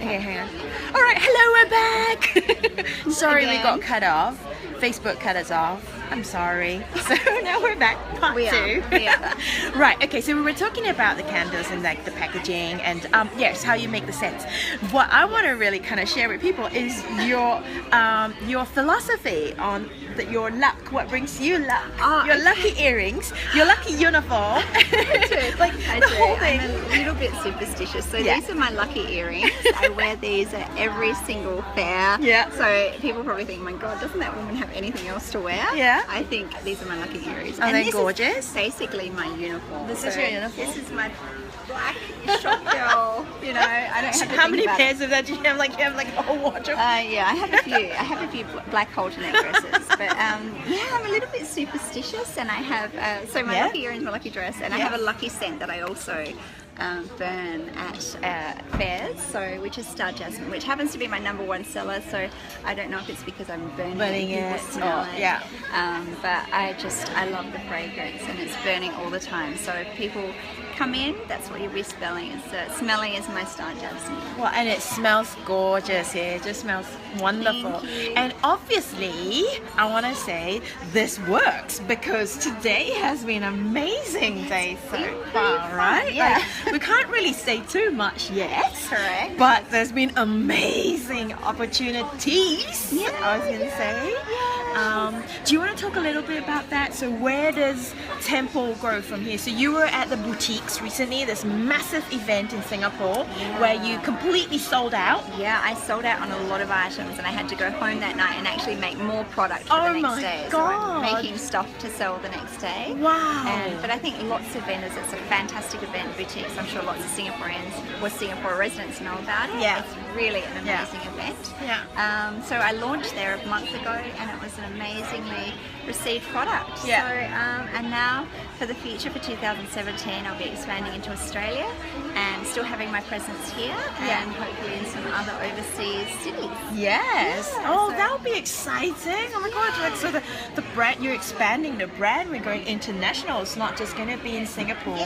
Okay, hang on. All right, hello, we're back. Sorry, we got cut off. Facebook cut us off. I'm sorry. So now we're back, part two. Yeah. Right. Okay. So we were talking about the candles and like the packaging and yes, how you make the scents. What I want to really kind of share with people is your philosophy on your luck. What brings you luck? Your lucky earrings, your lucky uniform. Like the whole thing. I'm a little bit superstitious. So these are my lucky earrings. I wear these at every single fair. Yeah. So people probably think, my God, doesn't that woman have anything else to wear? Yeah. I think these are my lucky earrings. Are they gorgeous? Is basically my uniform. This is your uniform? This is my black shop girl. You know, I don't have to How think many about pairs of that do you have? Like you have like a whole wardrobe. Yeah, I have a few. I have a few black alternate dresses, but yeah, I'm a little bit superstitious, and I have so my lucky earrings, my lucky dress, and I have a lucky scent that I also burn at fairs, so which is Star Jasmine, which happens to be my #1 seller. So I don't know if it's because I'm burning it, smell it. Yeah. But I love the fragrance, and it's burning all the time. So if people come in, that's what you'll be smelling. Smelling is my Star Jasmine. Well, and it smells gorgeous here. It just smells wonderful. Thank you. And obviously, I want to say this works because today has been an amazing day so far, right? Yeah. Like, we can't really say too much yet. Correct. But there's been amazing opportunities, I was going to say. Do you want to talk a little bit about that? So where does Temple grow from here? So you were at the boutiques recently, this massive event in Singapore where you completely sold out. Yeah, I sold out on a lot of items, and I had to go home that night and actually make more product for the next day. God. So I'm making stuff to sell the next day. Wow. But I think lots of vendors, it's a fantastic event, boutiques. I'm sure lots of Singapore residents know about it. Yeah. It's really an amazing event. Yeah. So I launched there a month ago, and it was an amazingly received product. Yeah. So and now for the future, for 2017, I'll be expanding into Australia and still having my presence here, and hopefully in some other overseas cities. Yes. Yeah, Oh, so- that would be exciting. Oh my God. Like, so the brand, you're expanding the brand. We're going international. It's not just going to be in Singapore,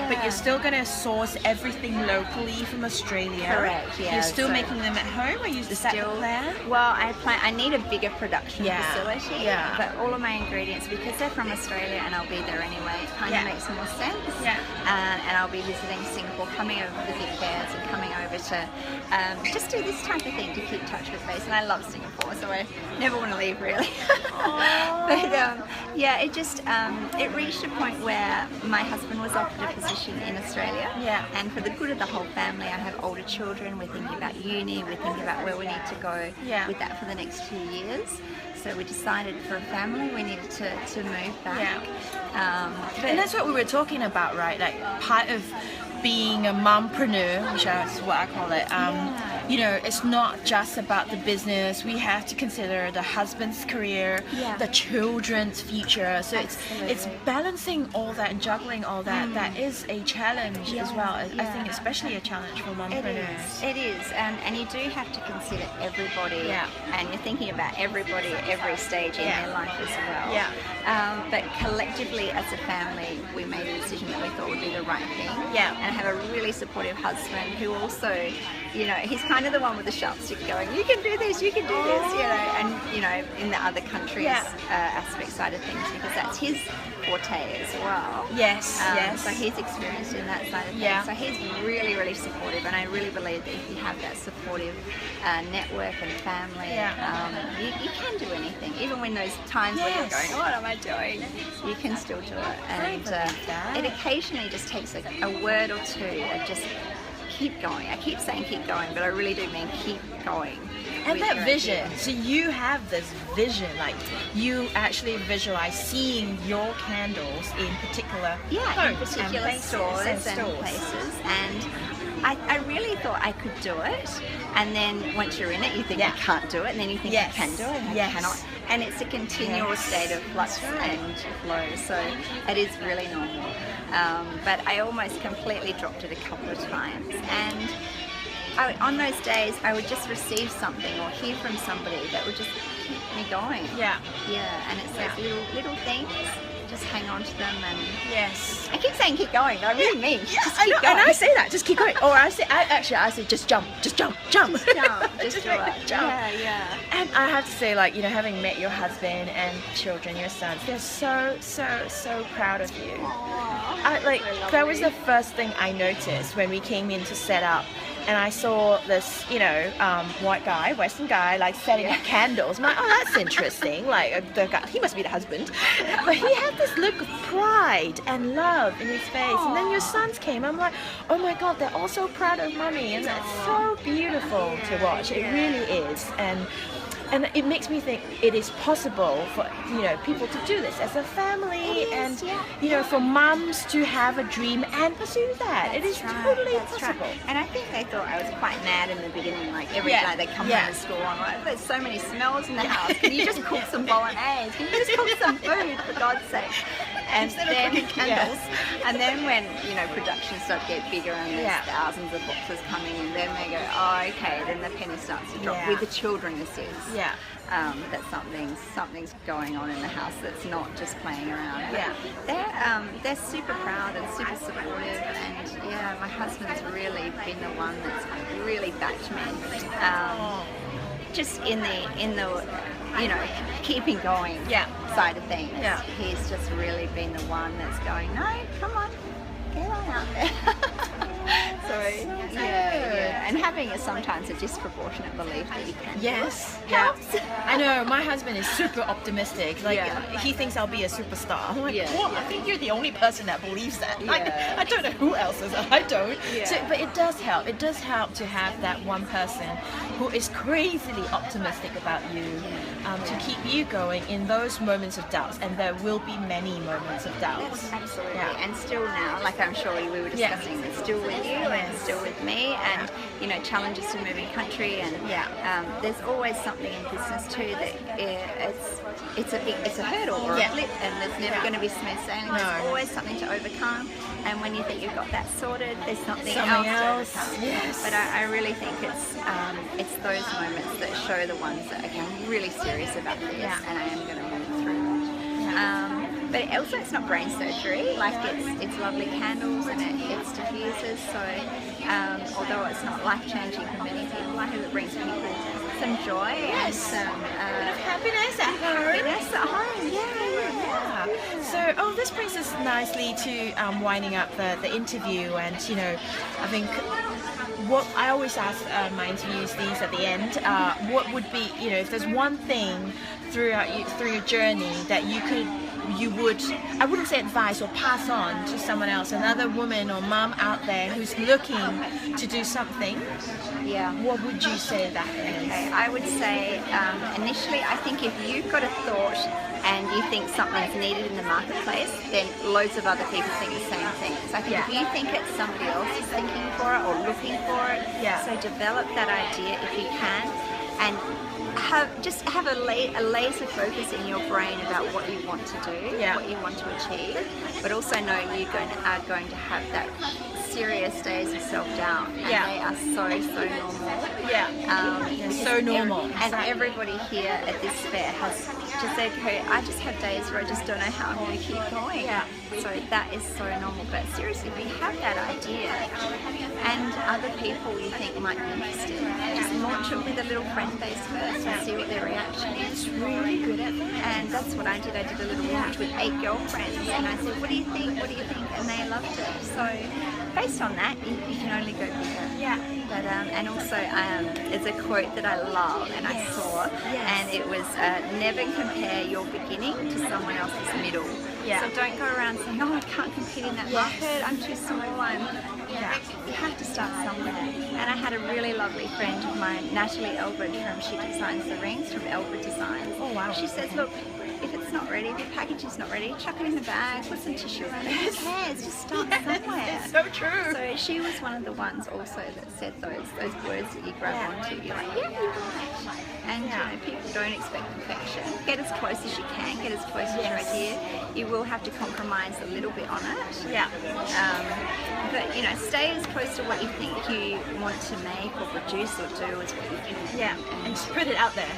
but you're still going to source everything locally from Australia. Correct, yeah. You're still So- making them at home, or is that the plan? Well, I need a bigger production facility. Yeah. But all of my ingredients, because they're from Australia and I'll be there anyway, it kind of makes more sense. Yeah. And I'll be visiting Singapore, coming over for the big fairs and coming over to just do this type of thing to keep touch with base. And I love Singapore, so I never want to leave really. But yeah, it just it reached a point where my husband was offered a position in Australia. Yeah. And for the good of the whole family, I have older children. We're thinking about uni. We're thinking about where we need to go with that for the next few years. So we decided for a family we needed to move back. And that's what we were talking about, right? Like part of being a mompreneur, which is what I call it. You know, it's not just about the business. We have to consider the husband's career, the children's future. So it's balancing all that and juggling all that. That is a challenge as well. I think especially a challenge for mompreneurs. It is, and you do have to consider everybody, and you're thinking about everybody at every stage in their life as well. But collectively as a family, we made a decision that we thought would be the right thing. And I have a really supportive husband who also, you know, he's kind of the one with the sharp stick going, you can do this, you can do this, you know, and, you know, in the other countries aspect side of things, because that's his forte as well. Yes. So he's experienced in that side of things. So he's really, really supportive, and I really believe that if you have that supportive network and family, you can do anything. Even when those times when you're going, what am I doing? You can still do it. And it occasionally just takes a word or two of just keep going. I keep saying keep going, but I really do mean keep going. And that vision, so you have this vision, like you actually visualize seeing your candles in particular homes, in particular stores and places, and I really thought I could do it, and then once you're in it you think you can't do it, and then you think you can do it and you cannot, and it's a continual state of flux and flow, so it is really normal. But I almost completely dropped it a couple of times, and on those days I would just receive something or hear from somebody that would just keep me going. And it's those little things just hang on to them. And yes, I keep saying keep going, but I really mean just keep going. And I say that, just keep going. Or I say just jump, just jump. Just do it. Jump. Yeah. And I have to say, like, you know, having met your husband and children, your sons, they're so proud of you. That was the first thing I noticed when we came in to set up. And I saw this, you know, white guy, Western guy, like setting up candles. I'm like, oh, that's interesting. Like, the guy, he must be the husband. But he had this look of pride and love in his face. And then your sons came. I'm like, oh my God, they're all so proud of mommy. And that's so beautiful to watch. It really is. And it makes me think it is possible for, you know, people to do this as a family, and you know, for mums to have a dream and pursue that. It is totally possible. Right. And I think they thought I was quite mad in the beginning. Like every day they come home from school, I'm like, there's so many smells in the house. Can you just cook some bolognese? Can you just cook some food, for God's sake? And instead then, of cooking candles. And then when, you know, productions start to get bigger and there's thousands of boxes coming in, then they go, oh, okay, then the penny starts to drop. With the children, this is. That something's going on in the house that's not just playing around. But they're super proud and super supportive, and my husband's really been the one that's really backed me. Just in the you know, keeping going side of things. He's just really been the one that's going, no, come on, get on out there. So and having sometimes a disproportionate belief that you can helps. I know, my husband is super optimistic. Like he thinks I'll be a superstar. I'm like, what? I think you're the only person that believes that. Like, I don't know who else is. I don't. So, but it does help. It does help to have that one person who is crazily optimistic about you, to keep you going in those moments of doubts. And there will be many moments of doubts. Absolutely. And still now, like I'm sure we were discussing, it's still with you and still with me, and you know, challenges to moving country, and there's always something in business too that it's a hurdle or a blip, and there's never going to be smooth sailing. There's always something to overcome, and when you think you've got that sorted, there's something else to overcome. But I really think it's those moments that show the ones that, okay, I'm really serious about this, and I am going to move through it. But also, it's not brain surgery. Like it's lovely candles and it's diffusers. So although it's not life changing for many people, I hope it brings people some joy and some happiness at home. So, this brings us nicely to winding up the interview, and you know, I think what I always ask my interviews these at the end, what would be, you know, if there's one thing through your journey that you would, I wouldn't say advise or pass on to someone else, another woman or mum out there who's looking to do something, what would you say that is? Okay, I would say initially, I think if you've got a thought and you think something's needed in the marketplace, then loads of other people think the same thing. So I think if you think it's somebody else is thinking for it or looking for it, so develop that idea if you can, and have a laser focus in your brain about what you want to do, what you want to achieve, but also know you are going to have that serious days of self-doubt, and they are so normal. So normal. And everybody here at this fair has just said, okay, I just have days where I just don't know how I'm going to keep going. So that is so normal. But seriously, if you have that idea and other people you think might be interested, just launch it with a little friend base first and see what their reaction is. It's really good at that. And that's what I did. I did a little launch with 8 girlfriends, and I said, what do you think? What do you think? And they loved it. So based on that, you can only go bigger. But and also it's a quote that I love and I saw, and it was never compare your beginning to someone else's middle. So don't go around saying, oh, I can't compete in that market, I'm too small. You have to start somewhere. And I had a really lovely friend of mine, Natalie Elbert, She Designs the Rings, from Elbert Designs. Oh wow. She says, look, if it's not ready, if your package is not ready, chuck it in the bag, put some tissue on it. Who cares? Just start somewhere. So true. So she was one of the ones also that said those words that you grab onto. You're like, you're right. And you know, people don't expect perfection. Get as close as you can. Get as close as your idea. You will have to compromise a little bit on it. But you know, stay as close to what you think you want to make or produce or do as what you can. And just put it out there.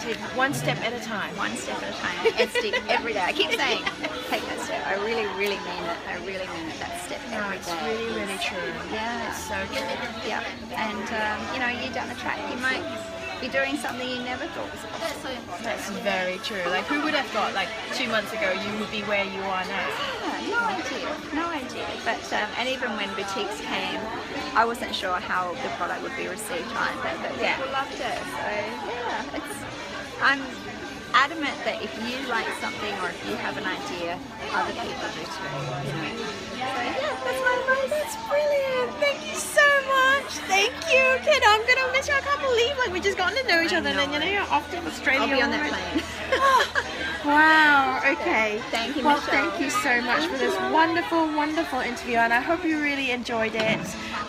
Take one step at a time. One step at a time. And stick every day. I keep saying, take that step. I really, really mean it. I really mean it, that step every day. It's really, really true. Yeah. It's so true. Yeah. And, you know, you down the track, you might be doing something you never thought was possible. That's very true. Like, who would have thought, like, 2 months ago you would be where you are now? Yeah, no idea. But and even when boutiques came, I wasn't sure how the product would be received either, but people loved it. So yeah, I'm adamant that if you like something or if you have an idea, other people do too. You know. So yeah, that's my advice. That's brilliant. Thank you so much. Thank you, kid. I'm gonna miss you. I can't believe like we just gotten to know each other, and then you know you're off to Australia. I'll be on that plane. Wow. Okay. Thank you, Well, Michelle. thank you so much for this wonderful, wonderful interview, and I hope you really enjoyed it.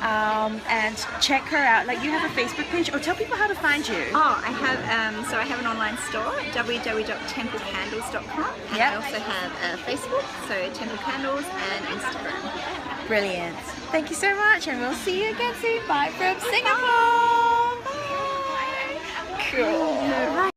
And check her out. Like, you have a Facebook page, or tell people how to find you. Oh, I have. So I have an online store, www.templecandles.com, and I also have Facebook, so Temple Candles, and Instagram. Brilliant. Thank you so much, and we'll see you again soon. Bye from Singapore. Bye. Cool.